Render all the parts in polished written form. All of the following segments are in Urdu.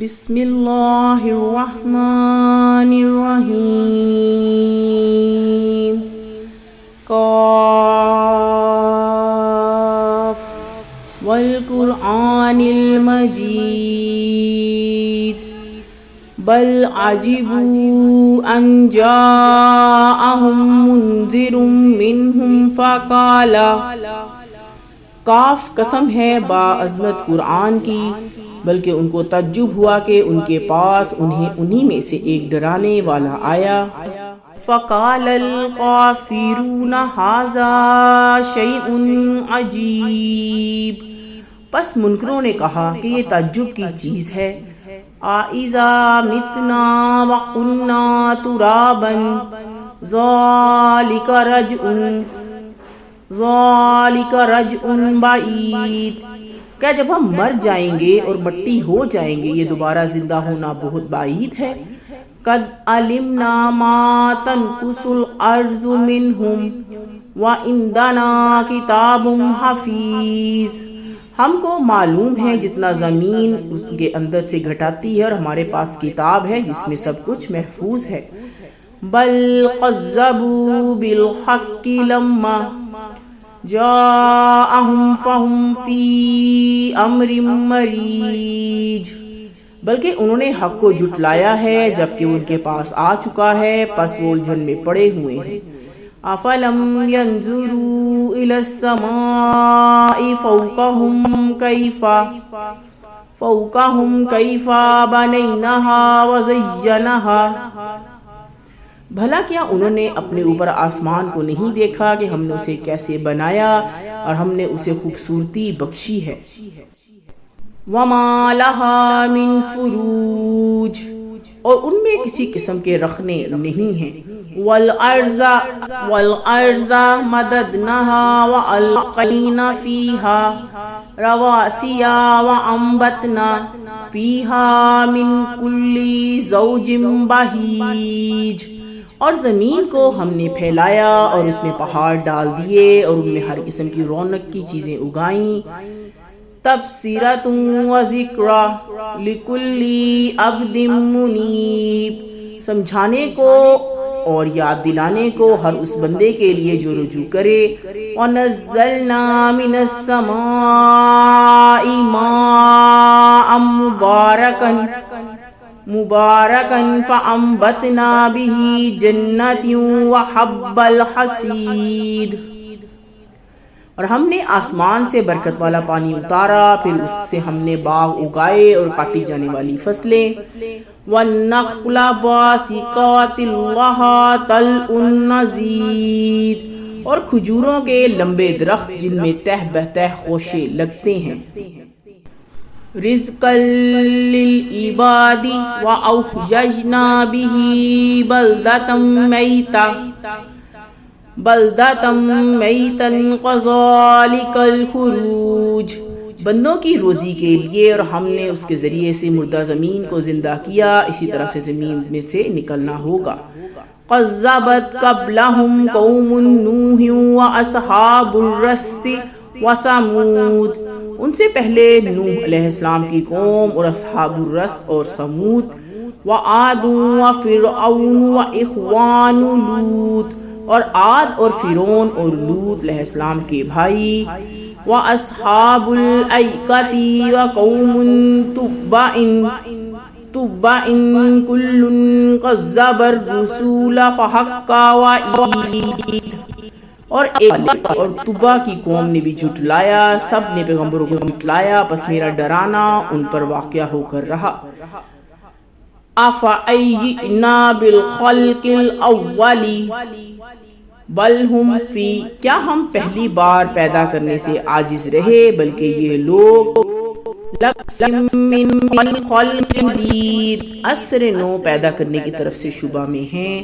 بسم اللہ الرحمن الرحیم قاف والقرآن المجید بل عجبوا ان جاءهم منذر منهم فقال کاف قسم ہے با عظمت قرآن کی، بلکہ ان کو تعجب ہوا کہ ان کے پاس انہی میں سے ایک ڈرانے والا آیا۔ فقال الکافرون ھذا شیء عجیب، پس منکروں نے کہا کہ یہ تعجب کی چیز ہے۔ اَإِذَا مِتْنَا وَكُنَّا تُرَابًا ذَلِكَ رَجْعٌ بَعِیدٌ، کیا جب ہم مر جائیں گے اور مٹی ہو جائیں گے یہ دوبارہ زندہ ہونا بہت بعید ہے۔ قَدْ عَلِمْنَا مَا تَنْقُصُ الْأَرْضُ مِنْهُمْ وَعِنْدَنَا کِتَابٌ حَفِیظٌ، ہم کو معلوم ہے جتنا زمین اس کے اندر سے گھٹاتی ہے اور ہمارے پاس کتاب ہے جس میں سب کچھ محفوظ ہے۔ بَلْ كَذَّبُوا بِالْحَقِّ لَمَّا جاءہم فہم فی امر مریج، بلکہ انہوں نے حق کو جھٹلایا ہے جبکہ ان کے پاس آ چکا ہے، پس وہ الجھن میں پڑے ہوئے ہیں۔ افلم ینظروا الی السماء فوقہم کیف بنیناہا وزیناہا، بھلا کیا انہوں نے اپنے اوپر آسمان کو نہیں دیکھا کہ ہم نے اسے کیسے بنایا اور ہم نے اسے خوبصورتی بخشی ہے۔ وَمَا لَهَا مِن فُرُوجٍ، اور ان میں کسی قسم کے رخنے نہیں ہیں۔ وَالْأَرْضَ مَدَدْنَاهَا وَأَلْقَيْنَا فِيهَا رَوَاسِيَ وَأَنبَتْنَا فِيهَا مِن كُلِّ زَوْجٍ بَهِیجٍ، اور زمین کو ہم نے پھیلایا اور اس میں پہاڑ ڈال دیے اور ان میں ہر قسم کی رونق کی چیزیں اگائیں۔ تبصرۃ وذکریٰ لکل عبد منیب، سمجھانے کو اور یاد دلانے کو ہر اس بندے کے لیے جو رجوع کرے۔ وَنَزَّلْنَا مِنَ السَّمَاءِ مَاءً مُبَارَكًا فَأَنبَتْنَا بِهِ جَنَّاتٍ وَحَبَّ الْحَصِیدِ، اور ہم نے آسمان سے برکت والا پانی اتارا، پھر اس سے ہم نے باغ اگائے اور کاٹی جانے والی فصلیں۔ وَالنَّخْلَ بَاسِقَاتٍ لَهَا طَلْعٌ نَضِیدٌ، اور کھجوروں کے لمبے درخت جن میں تہ بتہ خوشے لگتے ہیں۔ رِزْقًا لِلْعِبَادِ وَأَحْیَیْنَا بِهِ بَلْدَةً مَیْتًا کَذَلِکَ الْخُرُوجُ، بندوں کی روزی کے لیے، اور ہم نے اس کے ذریعے سے مردہ زمین کو زندہ کیا، اسی طرح سے زمین میں سے نکلنا ہوگا۔ کذبت قبلہم قوم نوح واصحاب الرس وثمود، ان سے پہلے نوح علیہ السلام کی قوم اور اصحاب الرس اور ثمود۔ وعاد وفرعون واخوان لوط، اور عاد اور فرعون اور لوط علیہ السلام کے بھائی۔ واصحاب الایکۃ وقوم تبع کل کذب الرسول فحق وعید، اور طبع کی قوم نے بھی جھٹلایا، سب نے پیغمبروں کو جھٹلایا، پس میرا ڈرانا ان پر واقع ہو کر رہا۔ افعینا بالخلق الاول بل ہم فی، کیا ہم پہلی بار پیدا کرنے سے عاجز رہے، بلکہ یہ لوگ لبس من خلق جدید، عصر نو پیدا کرنے کی طرف سے شبہ میں ہیں۔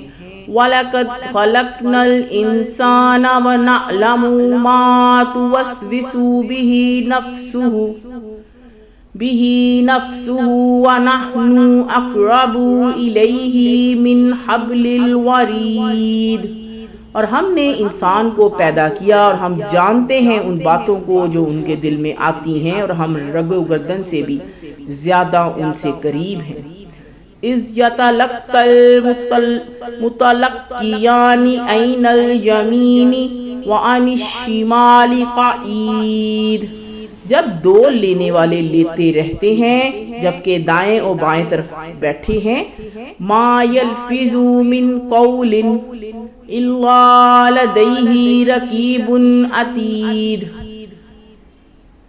وَلَقَدْ خَلَقْنَا الْإِنسَانَ وَنَعْلَمُ مَا تُوَسْوِسُ بِهِ نَفْسُهُ وَنَحْنُ أَقْرَبُ إِلَيْهِ مِنْ حَبْلِ الْوَرِيدِ، اور ہم نے انسان کو پیدا کیا اور ہم جانتے ہیں ان باتوں کو جو ان کے دل میں آتی ہیں، اور ہم رگ و گردن سے بھی زیادہ ان سے قریب ہیں۔ اذ یتلقی المتلقیان عن الیمین وعن الشمال قعید، جب دو لینے والے لیتے رہتے ہیں جبکہ دائیں اور بائیں طرف بیٹھے ہیں۔ ما یلفظ من قول الا لدیہ رقیب عتید،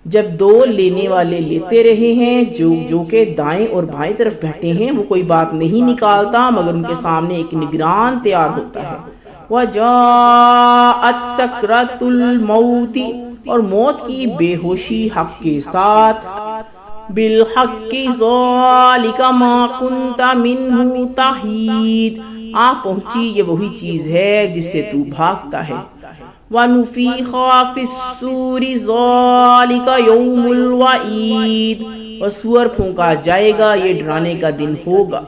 جب دو لینے والے لیتے رہے ہیں جو کہ دائیں اور بائیں طرف بیٹھے ہیں، وہ کوئی بات نہیں نکالتا مگر ان کے سامنے ایک نگران تیار ہوتا ہے۔ وَجَاءَتْ سَكْرَةُ الْمَوْتِ، اور موت کی بے ہوشی حق کے ساتھ۔ بِالْحَقِّ ذَلِكَ مَا كُنْتَ مِنْهُ تَحِيدُ، آ پہنچی یہ وہی چیز ہے جس سے تو بھاگتا ہے۔ وَنُفِخَ فِي الصُّورِ ذَلِكَ يَوْمُ الْوَعِيدِ، اور سور پھونکا جائے گا، یہ ڈرانے کا دن ہوگا۔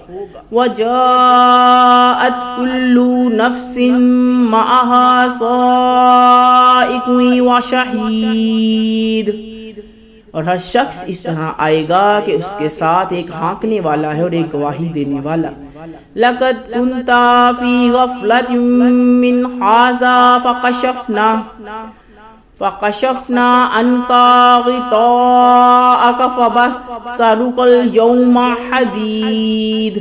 وَجَاءَتْ كُلُّ نَفْسٍ مَعَهَا سَائِقٌ وَشَهِيدٌ، اور ہر شخص اس طرح آئے گا کہ اس کے ساتھ ایک ہانکنے والا ہے اور ایک گواہی دینے والا۔ لَقَدْ كُنْتَ فِي غَفْلَةٍ مِّنْ هَٰذَا فَكَشَفْنَا عَنْكَ غِطَاءَكَ فَبَصَرُكَ الْيَوْمَ حَدِيدٌ،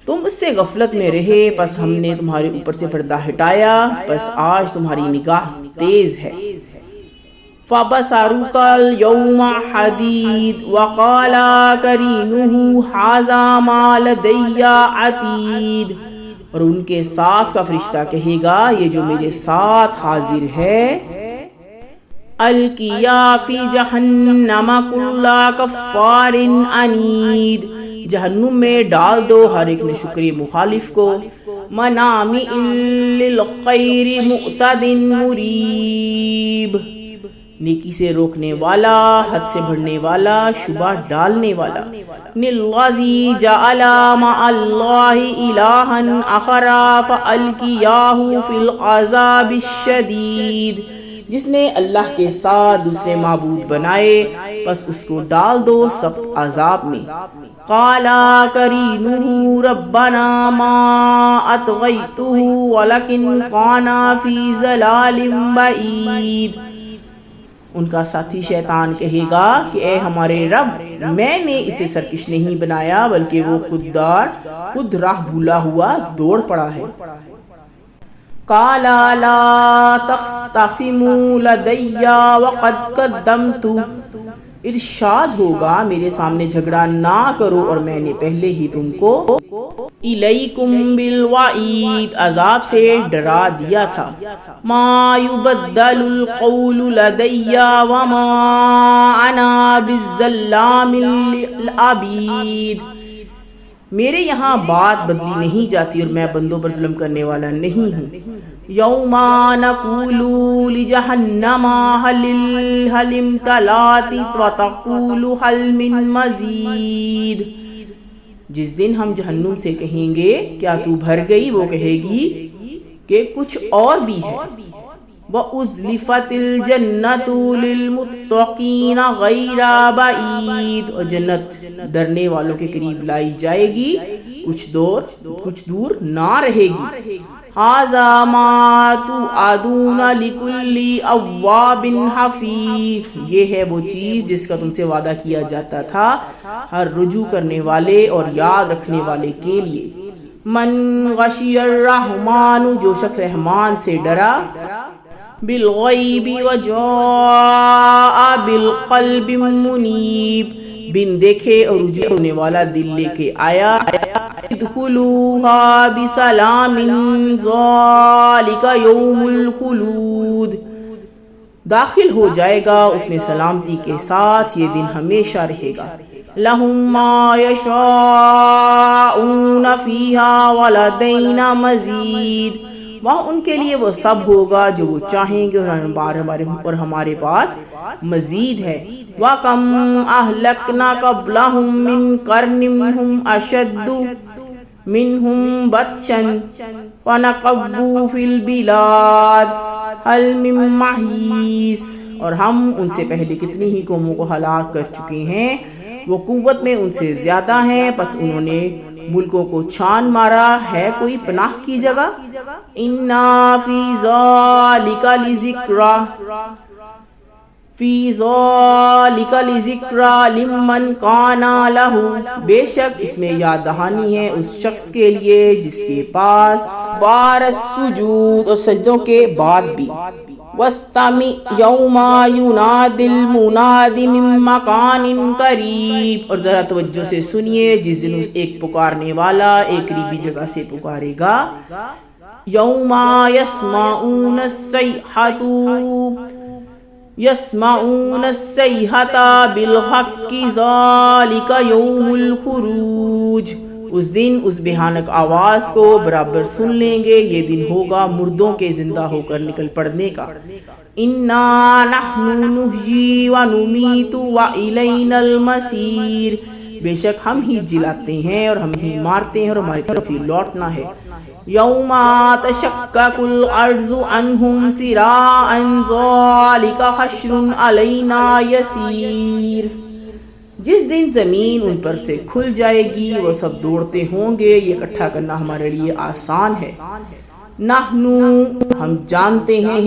تم اس سے غفلت میں رہے، پس ہم نے تمہارے اوپر سے پردہ ہٹایا، پس آج تمہاری نگاہ تیز ہے۔ فَبَصَرُكَ الْيَوْمَ حَدِيدٌ وَقَالَ قَرِينُهُ هَٰذَا مَا لَدَيَّ عَتِيدٌ، اور ان کے ساتھ کا فرشتہ کہے گا یہ جو میرے ساتھ حاضر ہے۔ الْقِيَا فِي جَهَنَّمَ كُلَّ كَفَّارٍ عَنِيدٍ، جہنم میں ڈال دو ہر ایک ناشکر مخالف کو۔ مَنَامِعٍ لِلْخَيْرِ مُعْتَدٍ مُرِیبٍ، نیکی سے روکنے والا، حد سے بڑھنے والا، شبہ ڈالنے والا۔ الَّذِی جَعَلَ مَعَ اللَّهِ إِلَٰهًا آخَرَ فَأَلْقِیَاهُ فِی الْعَذَابِ الشَّدِیدِ، جس نے اللہ کے ساتھ دوسرے معبود بنائے پس اس کو ڈال دو سخت عذاب میں۔ قَالَ قَرِینُهُ رَبَّنَا مَا أَطْغَیْتُهُ وَلَکِنْ کَانَ فِی ضَلَالٍ بَعِیدٍ، ان کا ساتھی شیطان کہے گا کہ اے ہمارے رب، میں نے اسے سرکش نہیں بنایا بلکہ وہ خود راہ بھولا ہوا دوڑ پڑا ہے۔ قَالَ لَا تَخْتَصِمُوا لَدَیَّ وَقَدْ قَدَّمْتُ، ارشاد ہوگا میرے سامنے جھگڑا نہ کرو اور میں نے پہلے ہی تم کو الیکم بالوعید، عذاب سے ڈرا دیا تھا۔ ما یبدل القول لدی وما انا بالظلام للعبید، میرے یہاں بات بدلی نہیں جاتی اور میں بندوں پر ظلم کرنے والا نہیں ہوں۔ یوم نقول لجہنم هل امتلأت وتقول هل من مزید، جس دن ہم جہنم سے کہیں گے کیا تو بھر گئی، وہ کہے گی کہ کچھ اور بھی ہے۔ وَأُزْلِفَتِ الْجَنَّةُ لِلْمُتَّقِينَ غَيْرَ بَعِيدٍ، اور جنت ڈرنے والوں کے قریب لائی جائے گی، کچھ دور نہ رہے گی۔ هَٰذَا مَا تُوعَدُونَ لِكُلِّ أَوَّابٍ حَفِیظٍ، یہ ہے وہ چیز جس کا تم سے وعدہ کیا جاتا تھا ہر رجوع کرنے والے اور یاد رکھنے والے کے لیے۔ من غشی الرحمن، جو شخص رحمان سے ڈرا، بالغیب وجاء بالقلب منیب، بن دیکھے اور رجوع ہونے والا دل لے کے آیا۔ ادخلوها بسلام ذالک یوم الخلود، داخل ہو جائے گا اس میں سلامتی کے ساتھ، یہ دن ہمیشہ رہے گا۔ لہم ما یشاءون فیہا ولدینا مزید، وہاں ان کے لیے وہ سب ہوگا جو وہ چاہیں گے اور ہمارے پاس مزید ہے۔ وَكَمْ أَهْلَكْنَا قَبْلَهُمْ مِنْ قَرْنٍ هُمْ أَشَدُّ منہم بطشن فنقبوا فی البلاد هل من محیص، اور ہم ان سے پہلے کتنی ہی قوموں کو ہلاک کر چکے ہیں، وہ قوت میں ان سے زیادہ ہیں، پس انہوں نے ملکوں کو چھان مارا، ہے کوئی پناہ کی جگہ؟ اِنَّا فِي ذَلِكَ لِذِكْرَى لِمَّنْ كَانَ لَهُ، بے شک اس میں یاد دہانی ہے اس شخص کے لیے جس کے پاس بار السجود، اور سجدوں کے بعد بھی، وَاسْتَمِعْ يَوْمَ يُنَادِ الْمُنَادِ مِن مَّكَانٍ قَرِيبٍ، اور ذرا توجہ سے سنیے جس دن ایک پکارنے والا ایک قریبی جگہ سے پکارے گا، یوم یسمعون الصیحۃ بالحق ذالک یوم الخروج، اس دن اس بھیانک آواز کو برابر سن لیں گے، یہ دن ہوگا مردوں کے زندہ ہو کر نکل پڑنے کا۔ انا نحن نحیی ونمیت والینا المصیر، بے شک ہم ہی جلاتے ہیں اور ہم ہی مارتے ہیں اور ہماری طرف ہی لوٹنا ہے۔ یوم تشقق الارض عنہم سراعا ذالک حشر علینا یسیر، جس دن زمین ان پر سے کھل جائے گی وہ سب دوڑتے ہوں گے، یہ اکٹھا کرنا ہمارے لیے آسان ہے۔ نحنو، ہم جانتے ہیں،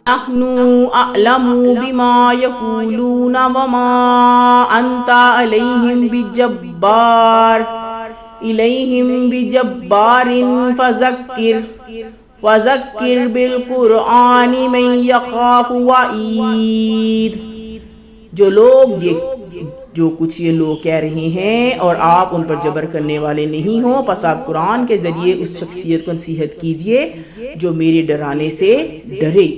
نحنو اعلم بما یقولون وما انت علیہم بجبار فذکر بالقرآن من یخاف وعید، جو کچھ یہ لوگ کہہ رہے ہیں اور آپ ان پر جبر کرنے والے نہیں ہو، پس آپ قرآن کے ذریعے اس شخصیت کو نصیحت کیجئے جو میرے ڈرانے سے ڈرے۔